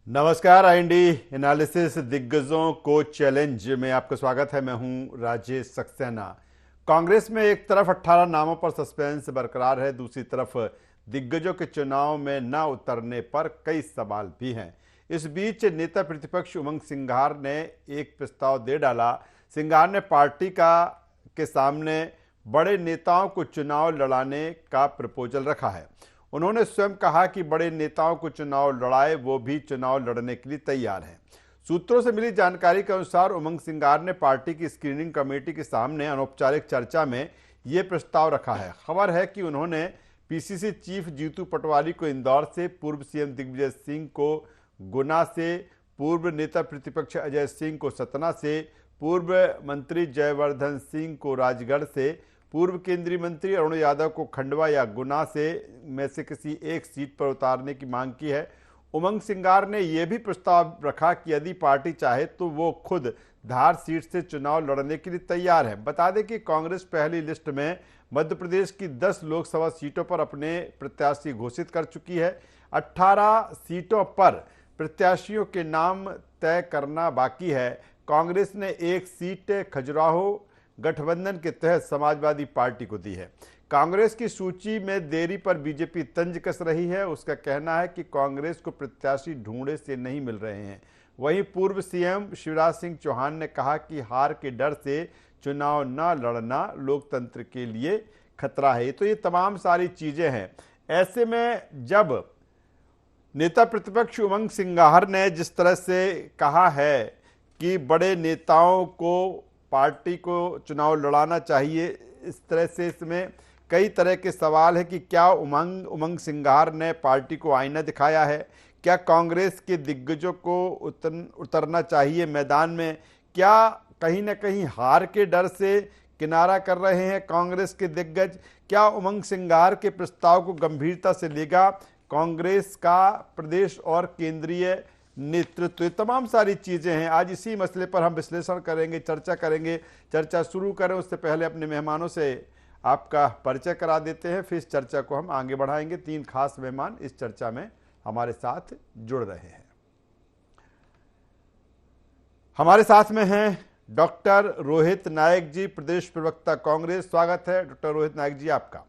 नमस्कार। IND analysis दिग्गजों को चैलेंज में आपका स्वागत है। मैं हूं राजेश सक्सेना। कांग्रेस में एक तरफ 18 नामों पर सस्पेंस बरकरार है, दूसरी तरफ दिग्गजों के चुनाव में न उतरने पर कई सवाल भी हैं। इस बीच नेता प्रतिपक्ष उमंग सिंघार ने एक प्रस्ताव दे डाला। सिंघार ने पार्टी के सामने बड़े नेताओं को चुनाव लड़ाने का प्रपोजल रखा है। उन्होंने स्वयं कहा कि बड़े नेताओं को चुनाव लड़ाए, वो भी चुनाव लड़ने के लिए तैयार हैं। सूत्रों से मिली जानकारी के अनुसार उमंग सिंघार ने पार्टी की स्क्रीनिंग कमेटी के सामने अनौपचारिक चर्चा में ये प्रस्ताव रखा है। खबर है कि उन्होंने पीसीसी चीफ जीतू पटवारी को इंदौर से, पूर्व सीएम दिग्विजय सिंह को गुना से, पूर्व नेता प्रतिपक्ष अजय सिंह को सतना से, पूर्व मंत्री जयवर्धन सिंह को राजगढ़ से, पूर्व केंद्रीय मंत्री अरुण यादव को खंडवा या गुना में से किसी एक सीट पर उतारने की मांग की है। उमंग सिंघार ने यह भी प्रस्ताव रखा कि यदि पार्टी चाहे तो वो खुद धार सीट से चुनाव लड़ने के लिए तैयार है। बता दें कि कांग्रेस पहली लिस्ट में मध्य प्रदेश की 10 लोकसभा सीटों पर अपने प्रत्याशी घोषित कर चुकी है। 18 सीटों पर प्रत्याशियों के नाम तय करना बाकी है। कांग्रेस ने एक सीट खजुराहो गठबंधन के तहत समाजवादी पार्टी को दी है। कांग्रेस की सूची में देरी पर बीजेपी तंज कस रही है। उसका कहना है कि कांग्रेस को प्रत्याशी ढूंढे से नहीं मिल रहे हैं। वहीं पूर्व सीएम शिवराज सिंह चौहान ने कहा कि हार के डर से चुनाव न लड़ना लोकतंत्र के लिए खतरा है। तो ये तमाम सारी चीजें हैं। ऐसे में जब नेता प्रतिपक्ष उमंग सिंघार ने जिस तरह से कहा है कि बड़े नेताओं को पार्टी को चुनाव लड़ाना चाहिए, इस तरह से इसमें कई तरह के सवाल है कि क्या उमंग सिंघार ने पार्टी को आईना दिखाया है? क्या कांग्रेस के दिग्गजों को उतरना चाहिए मैदान में? क्या कहीं ना कहीं हार के डर से किनारा कर रहे हैं कांग्रेस के दिग्गज? क्या उमंग सिंघार के प्रस्ताव को गंभीरता से लेगा कांग्रेस का प्रदेश और केंद्रीय नेतृत्व? ये तमाम सारी चीजें हैं। आज इसी मसले पर हम विश्लेषण करेंगे, चर्चा करेंगे। चर्चा शुरू करें उससे पहले अपने मेहमानों से आपका परिचय करा देते हैं, फिर इस चर्चा को हम आगे बढ़ाएंगे। 3 खास मेहमान इस चर्चा में हमारे साथ जुड़ रहे हैं। हमारे साथ में हैं डॉक्टर रोहित नायक जी, प्रदेश प्रवक्ता कांग्रेस। स्वागत है डॉक्टर रोहित नायक जी आपका।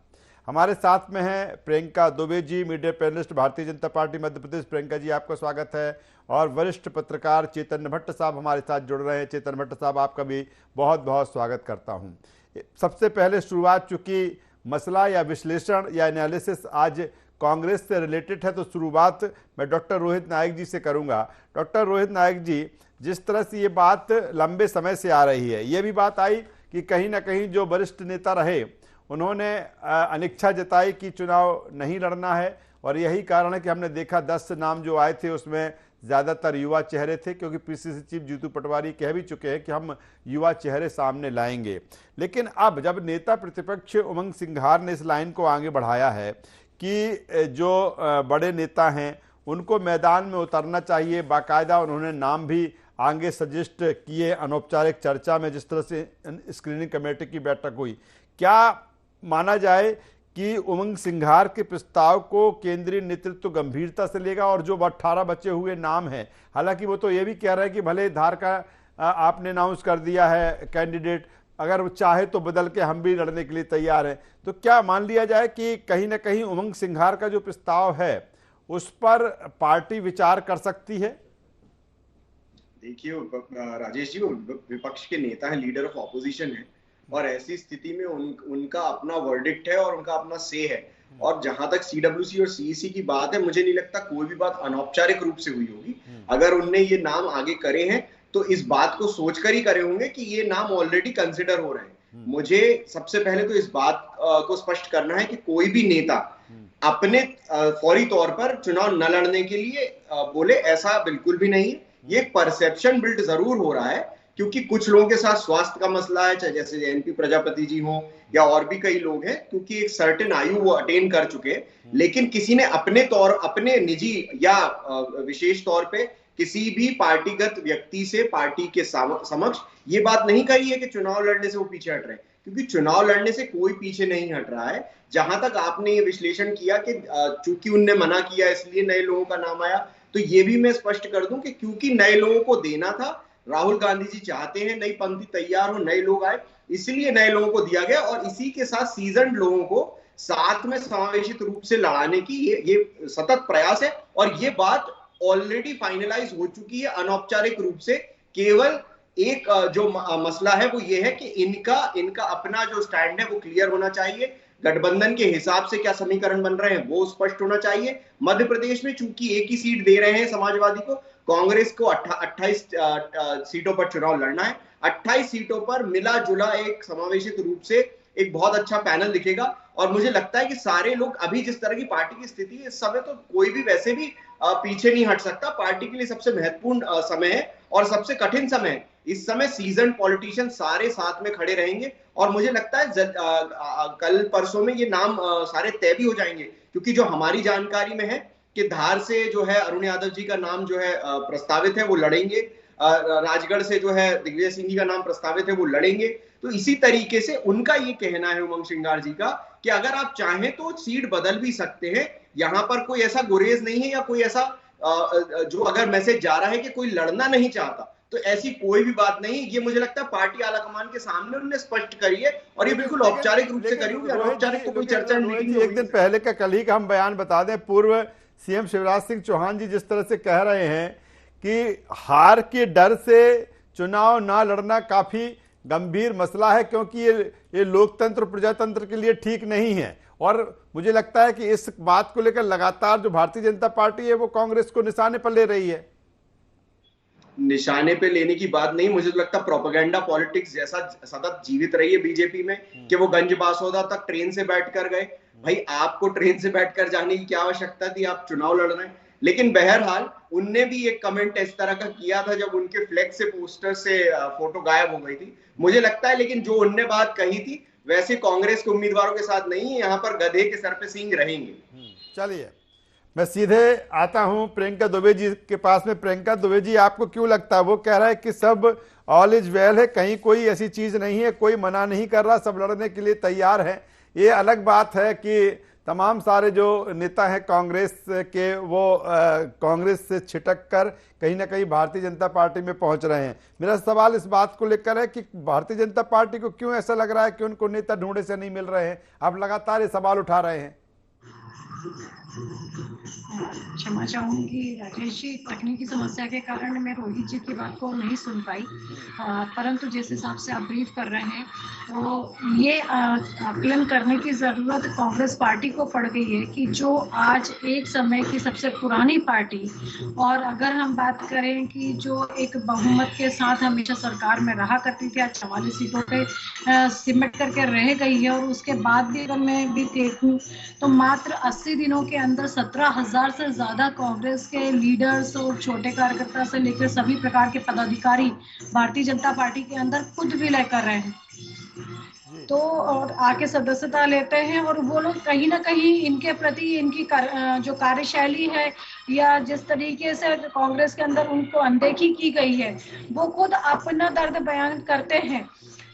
हमारे साथ में हैं Priyanka Dubey ji, media panelist, Bharatiya Janata party Madhya Pradesh. Priyanka ji आपका स्वागत है। और वरिष्ठ पत्रकार चेतन भट्ट साहब हमारे साथ जुड़ रहे हैं। चेतन भट्ट साहब आपका भी बहुत बहुत स्वागत करता हूं। सबसे पहले शुरुआत, चूंकि मसला या विश्लेषण या एनालिसिस आज कांग्रेस से रिलेटेड है, तो शुरुआत मैं डॉक्टर रोहित नायक जी से करूंगा। डॉक्टर रोहित नायक जी, जिस तरह से ये बात लंबे समय से आ रही है, ये भी बात आई कि कहीं ना कहीं जो वरिष्ठ नेता रहे उन्होंने अनिच्छा जताई कि चुनाव नहीं लड़ना है, और यही कारण है कि हमने देखा 10 नाम जो आए थे उसमें ज़्यादातर युवा चेहरे थे, क्योंकि पीसीसी चीफ जीतू पटवारी कह भी चुके हैं कि हम युवा चेहरे सामने लाएंगे। लेकिन अब जब नेता प्रतिपक्ष उमंग सिंघार ने इस लाइन को आगे बढ़ाया है कि जो बड़े नेता हैं उनको मैदान में उतरना चाहिए, बाकायदा उन्होंने नाम भी आगे सजेस्ट किए अनौपचारिक चर्चा में, जिस तरह से स्क्रीनिंग कमेटी की बैठक हुई, क्या माना जाए कि उमंग सिंघार के प्रस्ताव को केंद्रीय नेतृत्व गंभीरता से लेगा? और जो 18 बचे हुए नाम हैं, हालांकि वो तो ये भी कह रहे हैं कि भले धार का आपने अनाउंस कर दिया है कैंडिडेट, अगर वो चाहे तो बदल के हम भी लड़ने के लिए तैयार हैं, तो क्या मान लिया जाए कि कहीं ना कहीं उमंग सिंघार का जो प्रस्ताव है उस पर पार्टी विचार कर सकती है? देखिए राजेश जी, वो विपक्ष के नेता हैं, लीडर ऑफ ऑपोजिशन है, और ऐसी स्थिति में उनका अपना वर्डिक्ट है और उनका अपना से है। और जहां तक सीडब्ल्यूसी और सीईसी की बात है, मुझे नहीं लगता कोई भी बात अनौपचारिक रूप से हुई होगी। अगर उनने ये नाम आगे करे हैं तो इस बात को सोचकर ही करे होंगे कि ये नाम ऑलरेडी कंसिडर हो रहे हैं। मुझे सबसे पहले तो इस बात को स्पष्ट करना है कि कोई भी नेता अपने फौरी तौर पर चुनाव न लड़ने के लिए बोले, ऐसा बिल्कुल भी नहीं है। ये परसेप्शन बिल्ड जरूर हो रहा है, क्योंकि कुछ लोगों के साथ स्वास्थ्य का मसला है, चाहे जैसे एनपी प्रजापति जी हो या और भी कई लोग हैं, क्योंकि एक सर्टेन आयु वो अटेन कर चुके हैं। लेकिन किसी ने अपने निजी या विशेष तौर पे किसी भी पार्टीगत व्यक्ति से पार्टी के समक्ष ये बात नहीं कही है कि चुनाव लड़ने से वो पीछे हट रहे हैं, क्योंकि चुनाव लड़ने से कोई पीछे नहीं हट रहा है। जहां तक आपने ये विश्लेषण किया कि चूंकि उनने मना किया इसलिए नए लोगों का नाम आया, तो ये भी मैं स्पष्ट कर दूं कि क्योंकि नए लोगों को देना था, राहुल गांधी जी चाहते हैं नई पंक्ति तैयार हो, नए लोग आए, इसलिए नए लोगों को दिया गया और इसी के साथ सीजन लोगों को साथ में समावेशित रूप से लड़ाने की ये सतत प्रयास है। और ये बात ऑलरेडी फाइनलाइज हो चुकी है अनौपचारिक रूप से। केवल एक जो मसला है वो ये है कि इनका अपना जो स्टैंड है वो क्लियर होना चाहिए, गठबंधन के हिसाब से क्या समीकरण बन रहे हैं वो स्पष्ट होना चाहिए। मध्य प्रदेश में चूंकि एक ही सीट दे रहे हैं समाजवादी को, कांग्रेस को 28 सीटों पर चुनाव लड़ना है। 28 सीटों पर मिला जुला एक समावेशित रूप से एक बहुत अच्छा पैनल दिखेगा। और मुझे लगता है कि सारे लोग, अभी जिस तरह की पार्टी की स्थिति है इस समय, तो कोई भी वैसे भी पीछे नहीं हट सकता। पार्टी के लिए सबसे महत्वपूर्ण समय है और सबसे कठिन समय है। इस समय सीजन पॉलिटिशियन सारे साथ में खड़े रहेंगे और मुझे लगता है कल परसों में ये नाम सारे तय भी हो जाएंगे, क्योंकि जो हमारी जानकारी में है कि धार से जो है अरुण यादव जी का नाम जो है प्रस्तावित है, वो लड़ेंगे। राजगढ़ से जो है दिग्विजय सिंह जी का नाम प्रस्तावित है, वो लड़ेंगे। तो इसी तरीके से उनका ये कहना है उमंग श्रृंगार जी का कि अगर आप चाहें तो सीट बदल भी सकते हैं, यहां पर कोई ऐसा गुरेज नहीं है या कोई ऐसा जो अगर मैसेज जा रहा है कि कोई लड़ना नहीं चाहता, तो ऐसी कोई भी बात नहीं। ये मुझे लगता है पार्टी आलाकमान के सामने उन्होंने स्पष्ट करी है और ये बिल्कुल औपचारिक रूप से करी होगी। अनौपचारिक तो कोई चर्चा मीटिंग एक दिन पहले का कल ही का हम बयान बता दें। पूर्व सीएम शिवराज सिंह चौहान जी जिस तरह से कह रहे हैं कि हार के डर से चुनाव ना लड़ना काफी गंभीर मसला है, क्योंकि ये लोकतंत्र प्रजातंत्र के लिए ठीक नहीं है। और मुझे लगता है कि इस बात को लेकर लगातार जो भारतीय जनता पार्टी है वो कांग्रेस को निशाने पर ले रही है। निशाने पे लेने की बात नहीं, मुझे तो लगता है प्रोपेगेंडा पॉलिटिक्स जैसा सतत जीवित रही है बीजेपी में कि वो गंज बासौदा तक ट्रेन से बैठकर गए। भाई आपको ट्रेन से बैठकर जाने की क्या आवश्यकता थी, आप चुनाव लड़ रहे हैं। लेकिन बहरहाल उनने भी एक कमेंट इस तरह का किया था जब उनके फ्लैग से पोस्टर से फोटो गायब हो गई थी, मुझे लगता है। लेकिन जो उनने बात कही थी वैसे कांग्रेस के उम्मीदवारों के साथ नहीं है, यहाँ पर गधे के सर पे सींग रहेंगे। चलिए मैं सीधे आता हूं प्रियंका दुबे जी के पास में। प्रियंका दुबे जी, आपको क्यों लगता है, वो कह रहा है कि सब ऑल इज वेल है, कहीं कोई ऐसी चीज नहीं है, कोई मना नहीं कर रहा, सब लड़ने के लिए तैयार है। ये अलग बात है कि तमाम सारे जो नेता हैं कांग्रेस के वो कांग्रेस से छिटक कर कहीं ना कहीं भारतीय जनता पार्टी में पहुंच रहे हैं। मेरा सवाल इस बात को लेकर है कि भारतीय जनता पार्टी को क्यों ऐसा लग रहा है कि उनको नेता ढूंढे से नहीं मिल रहे हैं। आप लगातार ये सवाल उठा रहे हैं। क्षमा चाहूंगी राजेश जी, तकनीकी समस्या के कारण मैं रोहित जी की बात को नहीं सुन पाई, परंतु जिस हिसाब से आप ब्रीफ कर रहे हैं तो ये आकलन करने की जरूरत कांग्रेस पार्टी को पड़ गई है कि जो आज एक समय की सबसे पुरानी पार्टी, और अगर हम बात करें कि जो एक बहुमत के साथ हमेशा सरकार में रहा करती थी, आज 44 सीटों पे सिमट करके रह गई है। और उसके बाद भी अगर मैं भी देखूं तो मात्र 80 दिनों के अंदर 17,000 से ज्यादा कांग्रेस के लीडर्स और छोटे कार्यकर्ता से लेकर सभी प्रकार के पदाधिकारी भारतीय जनता पार्टी के अंदर खुद भी लेकर रहे हैं, तो और आके सदस्यता लेते हैं। और वो लोग कहीं ना कहीं इनके प्रति इनकी जो कार्यशैली है या जिस तरीके से कांग्रेस के अंदर उनको अनदेखी की गई है, वो खुद अपना दर्द बयान करते हैं।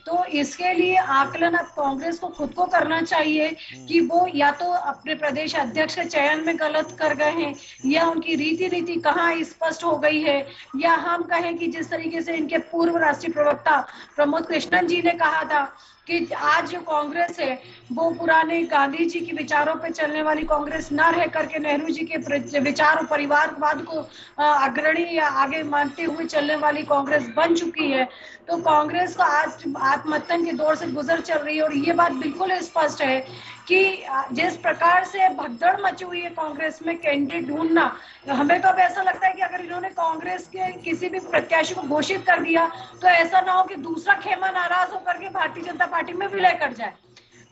तो इसके लिए आकलन अब कांग्रेस को खुद को करना चाहिए कि वो या तो अपने प्रदेश अध्यक्ष के चयन में गलत कर गए हैं, या उनकी रीति नीति कहाँ स्पष्ट हो गई है, या हम कहें कि जिस तरीके से इनके पूर्व राष्ट्रीय प्रवक्ता प्रमोद कृष्णन जी ने कहा था कि आज जो कांग्रेस है वो पुराने गांधी जी के विचारों पे चलने वाली कांग्रेस न रह करके नेहरू जी के विचार और परिवारवाद को अग्रणी या आगे मानते हुए चलने वाली कांग्रेस बन चुकी है। तो कांग्रेस का आज आत्महत्या के दौर से गुजर चल रही है। और ये बात बिल्कुल स्पष्ट है कि जिस प्रकार से भगदड़ मची हुई है कांग्रेस में कैंडिडेट ढूंढना, हमें तो अब ऐसा लगता है कि अगर इन्होंने कांग्रेस के किसी भी प्रत्याशी को घोषित कर दिया तो ऐसा ना हो कि दूसरा खेमा नाराज होकर के भारतीय जनता पार्टी में विलय कर जाए।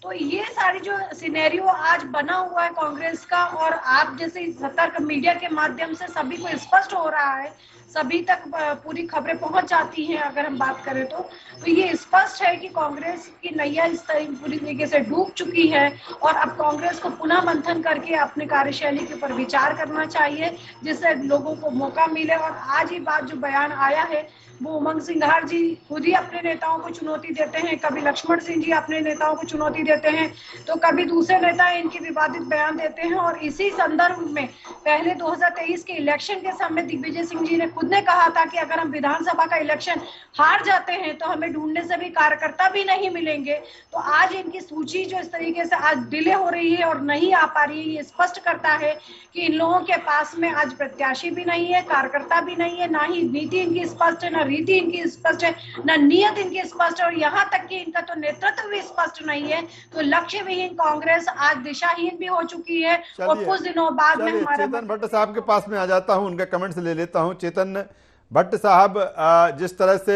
तो ये सारी जो सिनेरियो आज बना हुआ है कांग्रेस का, और आप जैसे सतर्क मीडिया के माध्यम से सभी को स्पष्ट हो रहा है, सभी तक पूरी खबरें पहुंच जाती हैं अगर हम बात करें तो ये स्पष्ट है कि कांग्रेस की नैया इस पूरी तरीके से डूब चुकी है। और अब कांग्रेस को पुनः मंथन करके अपने कार्यशैली के ऊपर विचार करना चाहिए, जिससे लोगों को मौका मिले। और आज ही बात जो बयान आया है वो उमंग सिंघार जी खुद ही अपने नेताओं को चुनौती देते हैं, कभी लक्ष्मण सिंह जी अपने नेताओं को चुनौती देते हैं, तो कभी दूसरे नेता इनके विवादित बयान देते हैं। और इसी संदर्भ में पहले 2023 के इलेक्शन के समय दिग्विजय सिंह जी ने खुद ने कहा था कि अगर हम विधानसभा का इलेक्शन हार जाते हैं तो हमें ढूंढने से भी कार्यकर्ता भी नहीं मिलेंगे। तो आज इनकी सूची जो इस तरीके से आज डिले हो रही है और नहीं आ पा रही है, ये स्पष्ट करता है कि इन लोगों के पास में आज प्रत्याशी भी नहीं है, कार्यकर्ता भी नहीं है, ना ही नीति इनकी स्पष्ट है, ना रीति इनकी स्पष्ट है, ना नियत इनकी स्पष्ट है, और यहाँ तक कि इनका तो नेतृत्व भी स्पष्ट नहीं है। तो लक्ष्य विहीन कांग्रेस आज दिशाहीन भी हो चुकी है और कुछ दिनों बाद में हमारा चेतन भट्ट साहब के पास में आ जाता हूं, उनके कमेंट्स ले लेता हूं। चेतन भट्ट साहब, जिस तरह से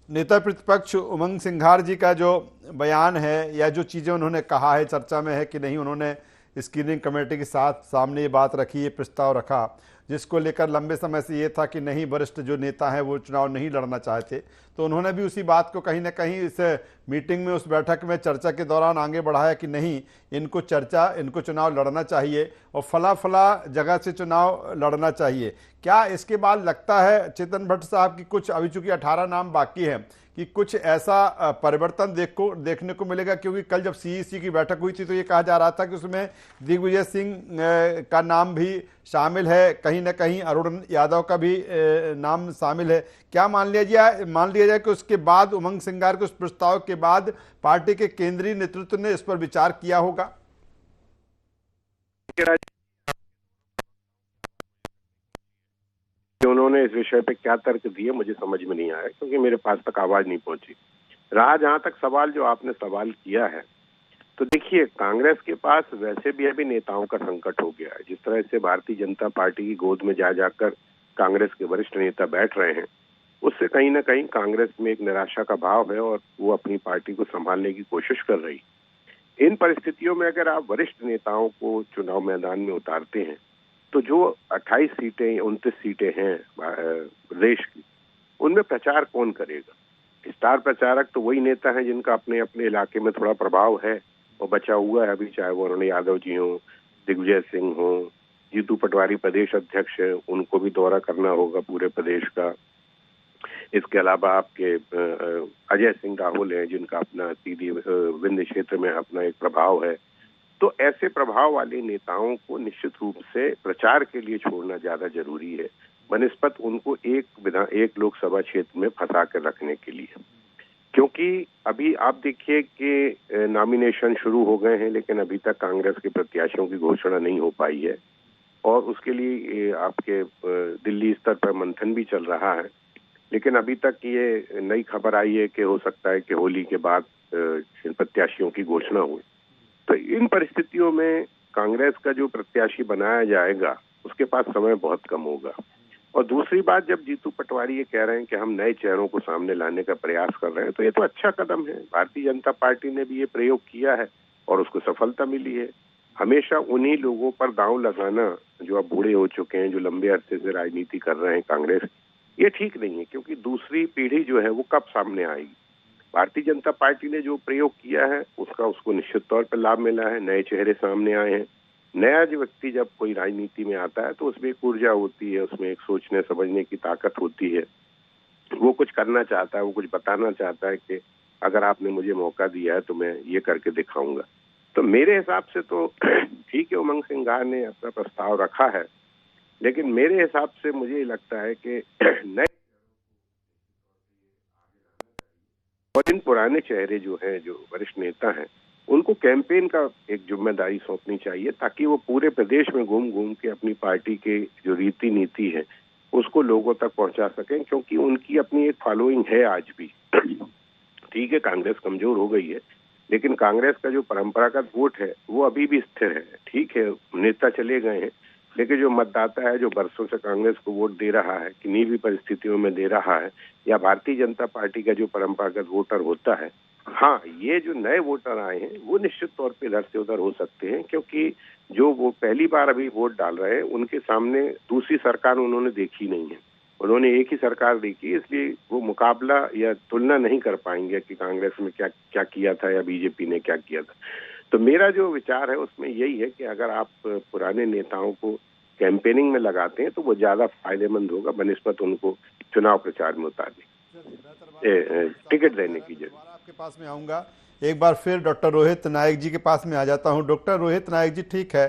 नेता प्रतिपक्ष उमंग सिंघार जी का जो बयान है या जो चीज़ें उन्होंने कहा है, चर्चा में है कि नहीं, उन्होंने स्क्रीनिंग कमेटी के साथ सामने ये बात रखी, ये प्रस्ताव रखा, जिसको लेकर लंबे समय से ये था कि नहीं, वरिष्ठ जो नेता हैं वो चुनाव नहीं लड़ना चाहते। तो उन्होंने भी उसी बात को कहीं ना कहीं इस मीटिंग में, उस बैठक में, चर्चा के दौरान आगे बढ़ाया कि नहीं, इनको चुनाव लड़ना चाहिए और फला जगह से चुनाव लड़ना चाहिए। क्या इसके बाद लगता है चेतन भट्ट साहब की कुछ, अभी चूंकि 18 नाम बाकी हैं, कि कुछ ऐसा परिवर्तन देखने को मिलेगा? क्योंकि कल जब सीईसी की बैठक हुई थी तो ये कहा जा रहा था कि उसमें दिग्विजय सिंह का नाम भी शामिल है, कहीं ना कहीं अरुण यादव का भी नाम शामिल है। क्या मान लिया जाए कि उसके बाद, उमंग सिंघार के उस प्रस्ताव के बाद, पार्टी के केंद्रीय नेतृत्व ने इस पर विचार किया होगा? उन्होंने इस विषय पे क्या तर्क दिए मुझे समझ में नहीं आया, क्योंकि मेरे पास तक आवाज नहीं पहुंची। रहा जहां तक सवाल जो आपने सवाल किया है, तो देखिए, कांग्रेस के पास वैसे भी अभी नेताओं का संकट हो गया है। जिस तरह से भारतीय जनता पार्टी की गोद में जा जाकर कांग्रेस के वरिष्ठ नेता बैठ रहे हैं, उससे कहीं ना कहीं कांग्रेस में एक निराशा का भाव है और वो अपनी पार्टी को संभालने की कोशिश कर रही। इन परिस्थितियों में अगर आप वरिष्ठ नेताओं को चुनाव मैदान में उतारते हैं, तो जो 28 सीटें, 29 सीटें हैं प्रदेश की, उनमें प्रचार कौन करेगा? स्टार प्रचारक तो वही नेता हैं जिनका अपने अपने इलाके में थोड़ा प्रभाव है और बचा हुआ है अभी, चाहे वो अरुण यादव जी हों, दिग्विजय सिंह हों, जीतू पटवारी प्रदेश अध्यक्ष है, उनको भी दौरा करना होगा पूरे प्रदेश का। इसके अलावा आपके अजय सिंह राहुल हैं, जिनका अपना सीधी विंध्य क्षेत्र में अपना एक प्रभाव है। तो ऐसे प्रभाव वाले नेताओं को निश्चित रूप से प्रचार के लिए छोड़ना ज्यादा जरूरी है बनिस्बत उनको एक लोकसभा क्षेत्र में फंसा कर रखने के लिए। क्योंकि अभी आप देखिए कि नॉमिनेशन शुरू हो गए हैं, लेकिन अभी तक कांग्रेस के प्रत्याशियों की घोषणा नहीं हो पाई है और उसके लिए आपके दिल्ली स्तर पर मंथन भी चल रहा है। लेकिन अभी तक ये नई खबर आई है कि हो सकता है कि होली के बाद प्रत्याशियों की घोषणा हो। तो इन परिस्थितियों में कांग्रेस का जो प्रत्याशी बनाया जाएगा उसके पास समय बहुत कम होगा। और दूसरी बात, जब जीतू पटवारी ये कह रहे हैं कि हम नए चेहरों को सामने लाने का प्रयास कर रहे हैं, तो ये तो अच्छा कदम है। भारतीय जनता पार्टी ने भी ये प्रयोग किया है और उसको सफलता मिली है। हमेशा उन्हीं लोगों पर दांव लगाना जो अब बूढ़े हो चुके हैं, जो लंबे अरसे से राजनीति कर रहे हैं कांग्रेस, ये ठीक नहीं है। क्योंकि दूसरी पीढ़ी जो है वो कब सामने आएगी? भारतीय जनता पार्टी ने जो प्रयोग किया है उसको निश्चित तौर पर लाभ मिला है। नए चेहरे सामने आए हैं। नया जो व्यक्ति जब कोई राजनीति में आता है तो उसमें एक ऊर्जा होती है, उसमें एक सोचने समझने की ताकत होती है। वो कुछ करना चाहता है, वो कुछ बताना चाहता है कि अगर आपने मुझे मौका दिया है तो मैं ये करके दिखाऊंगा। तो मेरे हिसाब से तो ठीक है, उमंग सिंघार ने अपना प्रस्ताव रखा है, लेकिन मेरे हिसाब से मुझे लगता है कि नए और इन पुराने चेहरे जो हैं, जो वरिष्ठ नेता हैं, उनको कैंपेन का एक जिम्मेदारी सौंपनी चाहिए, ताकि वो पूरे प्रदेश में घूम घूम के अपनी पार्टी के जो रीति नीति है उसको लोगों तक पहुंचा सकें। क्योंकि उनकी अपनी एक फॉलोइंग है आज भी। ठीक है, कांग्रेस कमजोर हो गई है, लेकिन कांग्रेस का जो परंपरागत वोट है वो अभी भी स्थिर है। ठीक है, नेता चले गए हैं, लेकिन जो मतदाता है, जो बरसों से कांग्रेस को वोट दे रहा है, किन्हीं भी परिस्थितियों में दे रहा है, या भारतीय जनता पार्टी का जो परंपरागत वोटर होता है, हाँ, ये जो नए वोटर आए हैं वो निश्चित तौर पे इधर से उधर हो सकते हैं। क्योंकि जो वो पहली बार अभी वोट डाल रहे हैं, उनके सामने दूसरी सरकार उन्होंने देखी नहीं है, उन्होंने एक ही सरकार देखी, इसलिए वो मुकाबला या तुलना नहीं कर पाएंगे कि कांग्रेस में क्या क्या किया था या बीजेपी ने क्या किया था। तो मेरा जो विचार है उसमें यही है कि अगर आप पुराने नेताओं को कैंपेनिंग में लगाते हैं तो वो ज्यादा फायदेमंद होगा बनिस्बत उनको चुनाव प्रचार में उतारने, टिकट देने की जरूरत। आपके पास में आऊंगा एक बार फिर, डॉक्टर रोहित नायक जी के पास में आ जाता हूं। डॉक्टर रोहित नायक जी, ठीक है,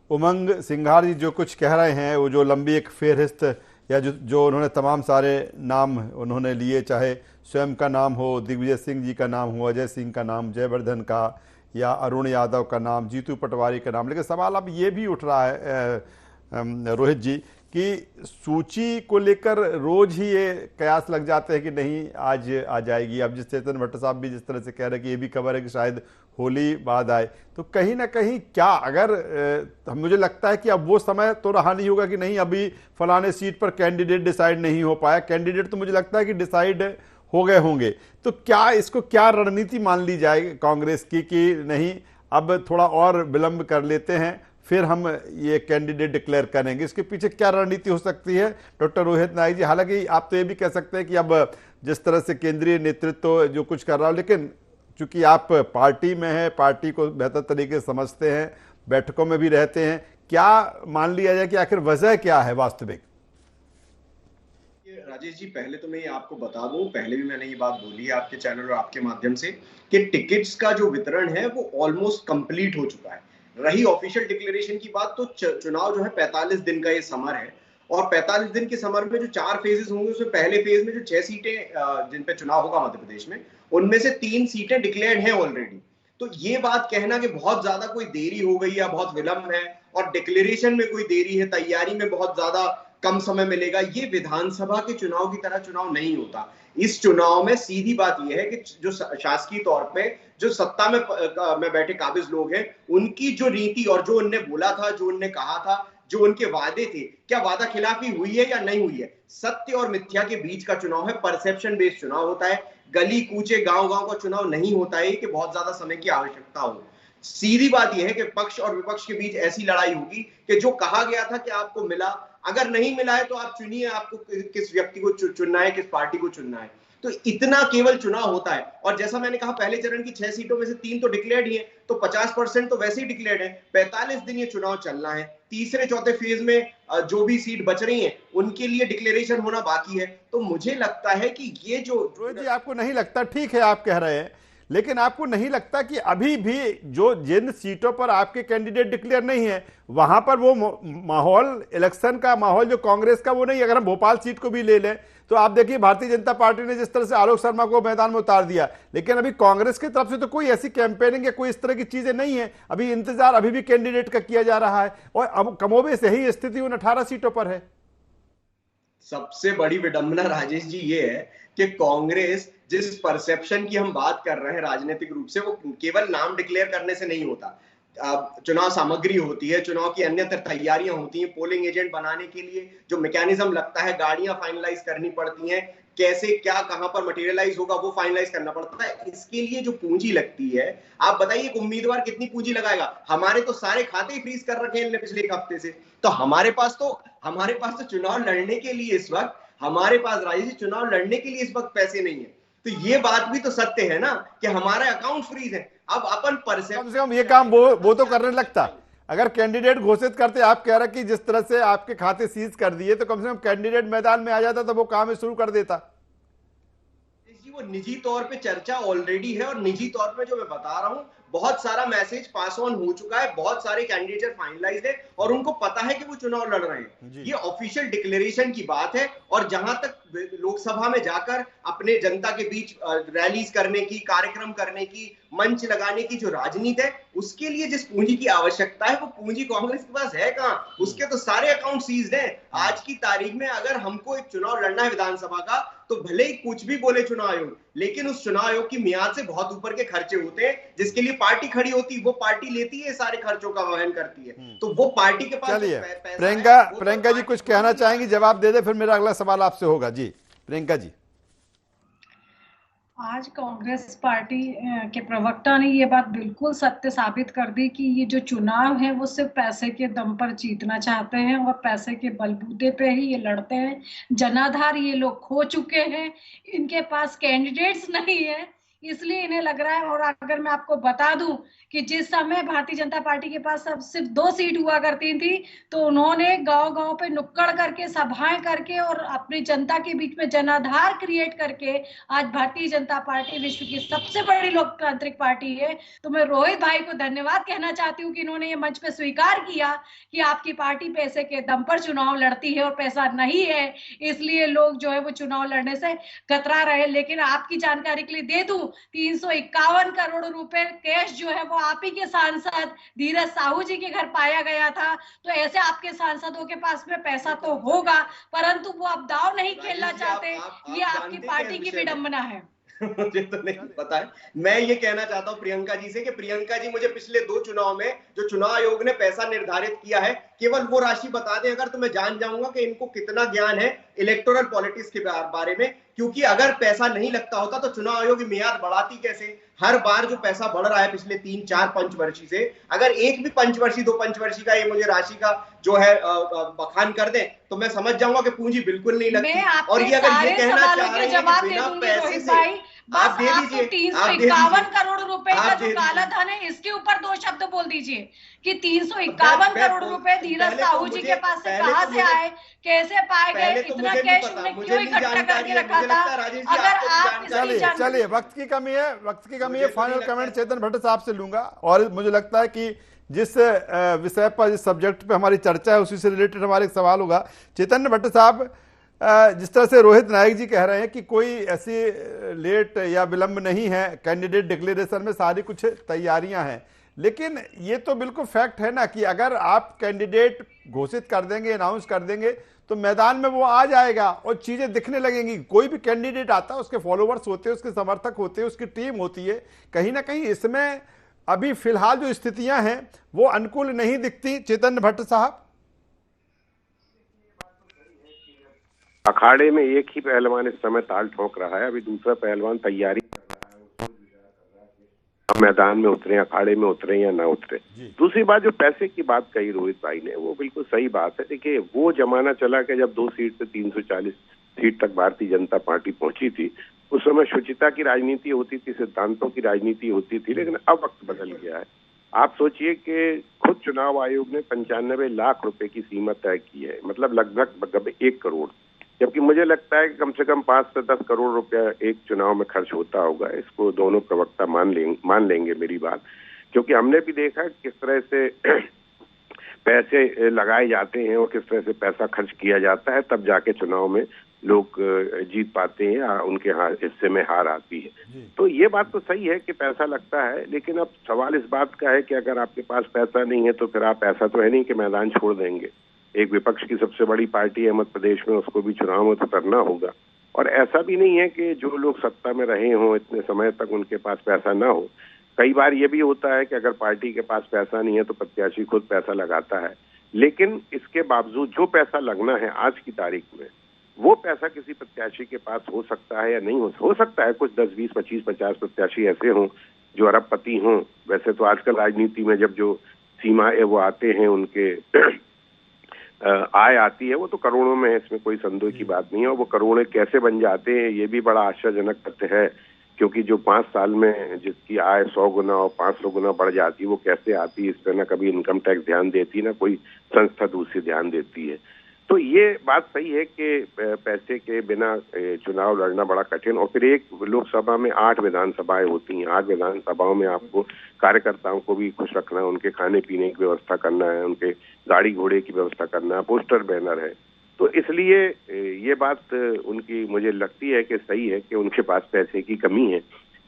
उमंग सिंघार जी जो कुछ कह रहे हैं, वो जो लंबी एक फेहरिस्त या जो उन्होंने तमाम सारे नाम उन्होंने लिए, चाहे स्वयं का नाम हो, दिग्विजय सिंह जी का नाम हो, अजय सिंह का नाम, जयवर्धन का, या अरुण यादव का नाम, जीतू पटवारी का नाम, लेकिन सवाल अब ये भी उठ रहा है रोहित जी कि सूची को लेकर रोज ही ये कयास लग जाते हैं कि नहीं आज आ जाएगी। अब जिस चेतन भट्ट साहब भी जिस तरह से कह रहे हैं कि ये भी खबर है कि शायद होली बाद आए, तो कहीं ना कहीं क्या अगर मुझे लगता है कि अब वो समय तो रहा नहीं होगा कि नहीं अभी फलाने सीट पर कैंडिडेट डिसाइड नहीं हो पाया। कैंडिडेट तो मुझे लगता है कि डिसाइड हो गए होंगे। तो क्या इसको क्या रणनीति मान ली जाए कांग्रेस की कि नहीं अब थोड़ा और विलंब कर लेते हैं, फिर हम ये कैंडिडेट डिक्लेयर करेंगे? इसके पीछे क्या रणनीति हो सकती है डॉक्टर रोहित नायक जी? हालांकि आप तो ये भी कह सकते हैं कि अब जिस तरह से केंद्रीय नेतृत्व जो कुछ कर रहा हो, लेकिन चूंकि आप पार्टी में हैं, पार्टी को बेहतर तरीके से समझते हैं, बैठकों में भी रहते हैं, क्या मान लिया जाए कि आखिर वजह क्या है वास्तविक? राजेश जी, पहले तो मैं आपको बता दूं, पहले भी मैंने ये बात बोली है आपके चैनल और आपके माध्यम से कि टिकट्स का जो वितरण है वो ऑलमोस्ट कंप्लीट हो चुका है। रही ऑफिशियल डिक्लेरेशन की बात, तो चुनाव जो है 45 दिन का ये समर है, और 45 दिन के समर में जो 4 फेजेस होंगे, उसमें पहले फेज में जो 6 सीटें जिन पे चुनाव होगा मध्य प्रदेश में, उनमें से 3 सीटें डिक्लेयर्ड हैं ऑलरेडी। तो ये बात कहना कि बहुत ज्यादा कोई देरी हो गई या बहुत विलंब है और डिक्लेरेशन में कोई देरी है, तैयारी में बहुत ज्यादा कम समय मिलेगा, ये विधानसभा के चुनाव की तरह चुनाव नहीं होता। इस चुनाव में सीधी बात यह है कि जो शासकीय तौर पे जो सत्ता में बैठे काबिज लोग हैं, उनकी जो नीति और जो उनने बोला था, जो उनने कहा था, जो उनके वादे थे, क्या वादा खिलाफी हुई है या नहीं हुई है? सत्य और मिथ्या के बीच का चुनाव है, परसेप्शन बेस्ड चुनाव होता है, गली कूचे गांव गांव का चुनाव नहीं होता है कि बहुत ज्यादा समय की आवश्यकता हो। सीधी बात यह है कि पक्ष और विपक्ष के बीच ऐसी लड़ाई होगी कि जो कहा गया था कि आपको मिला, अगर नहीं मिला है तो आप चुनिए, आपको किस व्यक्ति को चुनना है, किस पार्टी को चुनना है। तो इतना केवल चुनाव होता है। और जैसा मैंने कहा, पहले चरण की 6 सीटों में से 3 तो डिक्लेयर्ड ही है, तो 50% तो वैसे ही डिक्लेयर्ड है। 45 दिन ये चुनाव चलना है। तीसरे चौथे फेज में जो भी सीट बच रही है उनके लिए डिक्लेरेशन होना बाकी है। तो मुझे लगता है कि ये जो रोहित जी, आपको नहीं लगता, ठीक है आप कह रहे हैं, लेकिन आपको नहीं लगता कि अभी भी जो जिन सीटों पर आपके कैंडिडेट डिक्लेयर नहीं है वहां पर वो माहौल, इलेक्शन का माहौल जो कांग्रेस का वो नहीं? अगर हम भोपाल सीट को भी ले लें तो आप देखिए भारतीय जनता पार्टी ने जिस तरह से आलोक शर्मा को मैदान में उतार दिया, लेकिन अभी कांग्रेस की तरफ से तो कोई ऐसी कैंपेनिंग या कोई इस तरह की चीजें नहीं है। अभी इंतजार अभी भी कैंडिडेट का किया जा रहा है और अब कमोबेश यही स्थिति उन 18 सीटों पर है। सबसे बड़ी विडंबना राजेश जी ये है कि कांग्रेस जिस परसेप्शन की हम बात कर रहे हैं राजनीतिक रूप से, वो केवल नाम डिक्लेयर करने से नहीं होता। चुनाव सामग्री होती है, चुनाव की अन्य तैयारियां होती हैं, पोलिंग एजेंट बनाने के लिए जो मैकेनिज्म लगता है, गाड़ियां फाइनलाइज करनी पड़ती हैं, कैसे क्या कहां पर मटेरियलाइज होगा वो फाइनलाइज करना पड़ता है। इसके लिए जो पूंजी लगती है, आप बताइए उम्मीदवार कितनी पूंजी लगाएगा? हमारे तो सारे खाते ही फ्रीज कर रखे हैं पिछले एक हफ्ते से। तो हमारे पास तो चुनाव लड़ने के लिए इस वक्त चुनाव लड़ने के लिए इस वक्त पैसे नहीं है। तो ये बात भी तो सत्य है ना कि हमारे अकाउंट फ्रीज है। अब अपन कम से कम ये काम वो तो करने लगता। अगर कैंडिडेट घोषित करते, आप कह रहे कि जिस तरह से आपके खाते सीज कर दिए, तो कम से कम कैंडिडेट मैदान में आ जाता तो वो काम शुरू कर देता। वो निजी तौर पे चर्चा ऑलरेडी है, और निजी तौर पे जो मैं बता रहा हूं, बहुत सारा मैसेज पास ऑन हो चुका है, बहुत सारे कैंडिडेट फाइनलाइज है और उनको पता है कि वो चुनाव लड़ रहे हैं। ये ऑफिशियल डिक्लेरेशन की बात है। और जहां तक लोकसभा में जाकर अपने जनता के बीच रैलीज करने की, कार्यक्रम करने की, मंच लगाने की जो राजनीति है, उसके लिए जिस पूंजी की आवश्यकता है वो पूंजी कांग्रेस के पास है कहां? उसके तो सारे अकाउंट सीज्ड हैं। आज की तारीख में अगर हमको एक चुनाव लड़ना है विधानसभा का, तो भले ही कुछ भी बोले चुनाव आयोग, लेकिन उस चुनाव आयोग की मियाद से बहुत ऊपर के खर्चे होते हैं, जिसके लिए पार्टी खड़ी होती, वो पार्टी लेती है, सारे खर्चों का वहन करती है। तो वो पार्टी के पास चलिए, प्रियंका जी कुछ कहना चाहेंगी? जवाब दे दे, फिर मेरा अगला सवाल आपसे होगा। जी प्रियंका जी। आज कांग्रेस पार्टी के प्रवक्ता ने ये बात बिल्कुल सत्य साबित कर दी कि ये जो चुनाव है वो सिर्फ पैसे के दम पर जीतना चाहते हैं और पैसे के बलबूते पे ही ये लड़ते हैं। जनाधार ये लोग खो चुके हैं, इनके पास कैंडिडेट्स नहीं है, इसलिए इन्हें लग रहा है। और अगर मैं आपको बता दूं कि जिस समय भारतीय जनता पार्टी के पास अब सिर्फ 2 सीट हुआ करती थी, तो उन्होंने गांव-गांव पे नुक्कड़ करके, सभाएं करके और अपनी जनता के बीच में जनाधार क्रिएट करके आज भारतीय जनता पार्टी विश्व की सबसे बड़ी लोकतांत्रिक पार्टी है। तो मैं रोहित भाई को धन्यवाद कहना चाहती हूँ कि इन्होंने ये मंच पे स्वीकार किया कि आपकी पार्टी पैसे के दम पर चुनाव लड़ती है और पैसा नहीं है, इसलिए लोग जो है वो चुनाव लड़ने से कतरा रहे। लेकिन आपकी जानकारी के लिए दे दूं, 351 करोड़ रुपए कैश जो है वो आप ही के सांसद धीरज साहू जी के घर पाया गया था। तो ऐसे आपके सांसदों के पास में पैसा तो होगा, परंतु वो अब दाव नहीं खेलना चाहते। ये आपकी पार्टी की विडंबना है। मुझे तो नहीं पता है। मैं ये कहना चाहता हूँ प्रियंका जी से कि प्रियंका जी, मुझे पिछले 2 चुनाव में जो चुनाव आयोग ने पैसा निर्धारित किया है, केवल वो राशि बता दें अगर, तो मैं जान जाऊंगा कि इनको कितना ज्ञान है इलेक्टोरल पॉलिटिक्स के बारे में। क्योंकि अगर पैसा नहीं लगता होता तो चुनाव आयोग की मियाद बढ़ाती कैसे? हर बार जो पैसा बढ़ रहा है पिछले 3-4 पंचवर्षीय से, अगर एक भी पंचवर्षीय 2 पंचवर्षीय का ये मुझे राशि का जो है बखान कर दें, तो मैं समझ जाऊंगा कि पूंजी बिल्कुल नहीं लगती। और ये अगर ये कहना चाह रहे हैं कि बिना पैसे से आप दे दीजिए, 351 करोड़ रुपए का जो काला धन है, इसके ऊपर 2 शब्द बोल दीजिए कि 351 करोड़ रुपए धीरज साहू जी के पास से कहां से आए, कैसे पाए गए, इतना कैश उन्होंने क्यों इकट्ठा करके रखा था? अगर आप चलिए, वक्त की कमी है। फाइनल कमेंट चेतन भट्ट साहब से लूंगा। और मुझे लगता है कि जिस विषय पर, जिस सब्जेक्ट पे हमारी चर्चा है, उसी से रिलेटेड हमारा एक सवाल होगा। चेतन भट्ट साहब, जिस तरह से रोहित नायक जी कह रहे हैं कि कोई ऐसी लेट या विलंब नहीं है, कैंडिडेट डिक्लेरेशन में सारी कुछ तैयारियां हैं, लेकिन ये तो बिल्कुल फैक्ट है ना कि अगर आप कैंडिडेट घोषित कर देंगे, अनाउंस कर देंगे, तो मैदान में वो आ जाएगा और चीजें दिखने लगेंगी। कोई भी कैंडिडेट आता है, उसके फॉलोवर्स होते हैं, उसके समर्थक होते हैं, उसकी टीम होती है। कहीं ना कहीं इसमें अभी फिलहाल जो स्थितियां हैं वो अनुकूल नहीं दिखती। चेतन भट्ट साहब, अखाड़े में एक ही पहलवान इस समय ताल ठोक रहा है, अभी दूसरा पहलवान तैयारी कर रहा है मैदान में उतरे, अखाड़े में उतरे या ना उतरे। दूसरी बात, जो पैसे की बात कही रोहित भाई ने, वो बिल्कुल सही बात है। देखिए, वो जमाना चला कि जब 2 सीट से 340 सीट तक भारतीय जनता पार्टी पहुंची थी। उस समय शुचिता की राजनीति होती थी, सिद्धांतों की राजनीति होती थी, लेकिन अब वक्त बदल गया है। आप सोचिए कि खुद चुनाव आयोग ने 95 लाख रुपए की सीमा तय की है, मतलब लगभग 1 करोड़, जबकि मुझे लगता है कि कम से कम 5 से 10 करोड़ रुपया एक चुनाव में खर्च होता होगा। इसको दोनों प्रवक्ता मान लेंगे मेरी बात, क्योंकि हमने भी देखा किस तरह से पैसे लगाए जाते हैं और किस तरह से पैसा खर्च किया जाता है, तब जाके चुनाव में लोग जीत पाते हैं या उनके हिस्से में हार आती है। तो ये बात तो सही है कि पैसा लगता है, लेकिन अब सवाल इस बात का है कि अगर आपके पास पैसा नहीं है तो फिर आप, ऐसा तो है नहीं कि मैदान छोड़ देंगे। एक विपक्ष की सबसे बड़ी पार्टी है मध्य प्रदेश में, उसको भी चुनाव में उतरना होगा। और ऐसा भी नहीं है कि जो लोग सत्ता में रहे हों इतने समय तक उनके पास पैसा ना हो। कई बार ये भी होता है कि अगर पार्टी के पास पैसा नहीं है तो प्रत्याशी खुद पैसा लगाता है, लेकिन इसके बावजूद जो पैसा लगना है आज की तारीख में, वो पैसा किसी प्रत्याशी के पास हो सकता है या नहीं हो सकता है। कुछ 10, 20, 25, 50 प्रत्याशी ऐसे हों जो अरबपति हों। वैसे तो आजकल राजनीति में जब जो सीमा है वो आते हैं, उनके आय आती है, वो तो करोड़ों में है, इसमें कोई संदेह की बात नहीं है। और वो करोड़े कैसे बन जाते हैं, ये भी बड़ा आश्चर्यजनक तथ्य है, क्योंकि जो 5 साल में जिसकी आय 100 गुना और 500 गुना बढ़ जाती है, वो कैसे आती है, इस पर ना कभी इनकम टैक्स ध्यान देती, ना कोई संस्था दूसरी ध्यान देती है। तो ये बात सही है कि पैसे के बिना चुनाव लड़ना बड़ा कठिन। और फिर एक लोकसभा में 8 विधानसभाएं होती हैं, 8 विधानसभाओं में आपको कार्यकर्ताओं को भी खुश रखना है, उनके खाने पीने की व्यवस्था करना है, उनके गाड़ी घोड़े की व्यवस्था करना है, पोस्टर बैनर है। तो इसलिए ये बात उनकी मुझे लगती है कि सही है कि उनके पास पैसे की कमी है,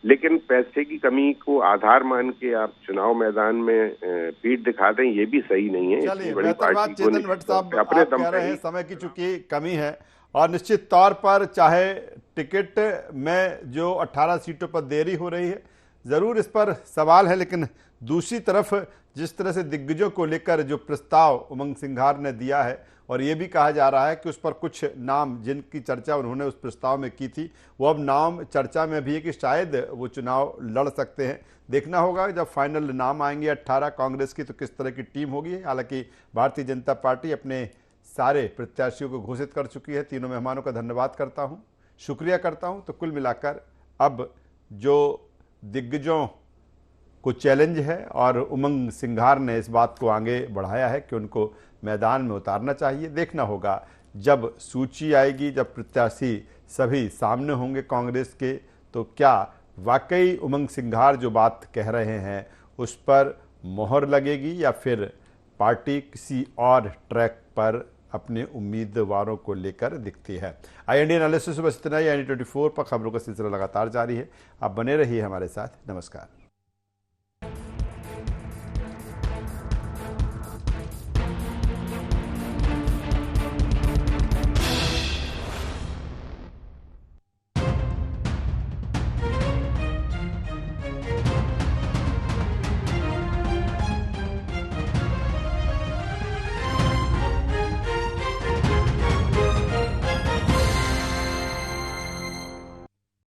लेकिन पैसे की कमी को आधार मान के आप चुनाव मैदान में पीठ दिखा दें, ये भी सही नहीं है। चलिए, बेहतर बात चेतन भट्ट साहब आप कह रहे हैं समय की चूंकि कमी है, और निश्चित तौर पर चाहे टिकट में जो 18 सीटों पर देरी हो रही है, जरूर इस पर सवाल है, लेकिन दूसरी तरफ जिस तरह से दिग्गजों को लेकर जो प्रस्ताव उमंग सिंघार ने दिया है, और ये भी कहा जा रहा है कि उस पर कुछ नाम जिनकी चर्चा उन्होंने उस प्रस्ताव में की थी, वो अब नाम चर्चा में भी है कि शायद वो चुनाव लड़ सकते हैं। देखना होगा जब फाइनल नाम आएंगे 18 कांग्रेस की, तो किस तरह की टीम होगी। हालांकि भारतीय जनता पार्टी अपने सारे प्रत्याशियों को घोषित कर चुकी है। तीनों मेहमानों का धन्यवाद करता हूँ, शुक्रिया करता हूँ। तो कुल मिलाकर अब जो दिग्गजों को चैलेंज है और उमंग सिंघार ने इस बात को आगे बढ़ाया है कि उनको मैदान में उतारना चाहिए। देखना होगा जब सूची आएगी, जब प्रत्याशी सभी सामने होंगे कांग्रेस के, तो क्या वाकई उमंग सिंघार जो बात कह रहे हैं उस पर मोहर लगेगी या फिर पार्टी किसी और ट्रैक पर अपने उम्मीदवारों को लेकर दिखती है। IND एनालिसिस बस इतना ही। IND 24 पर खबरों का सिलसिला लगातार जारी है। आप बने रहिए हमारे साथ। नमस्कार।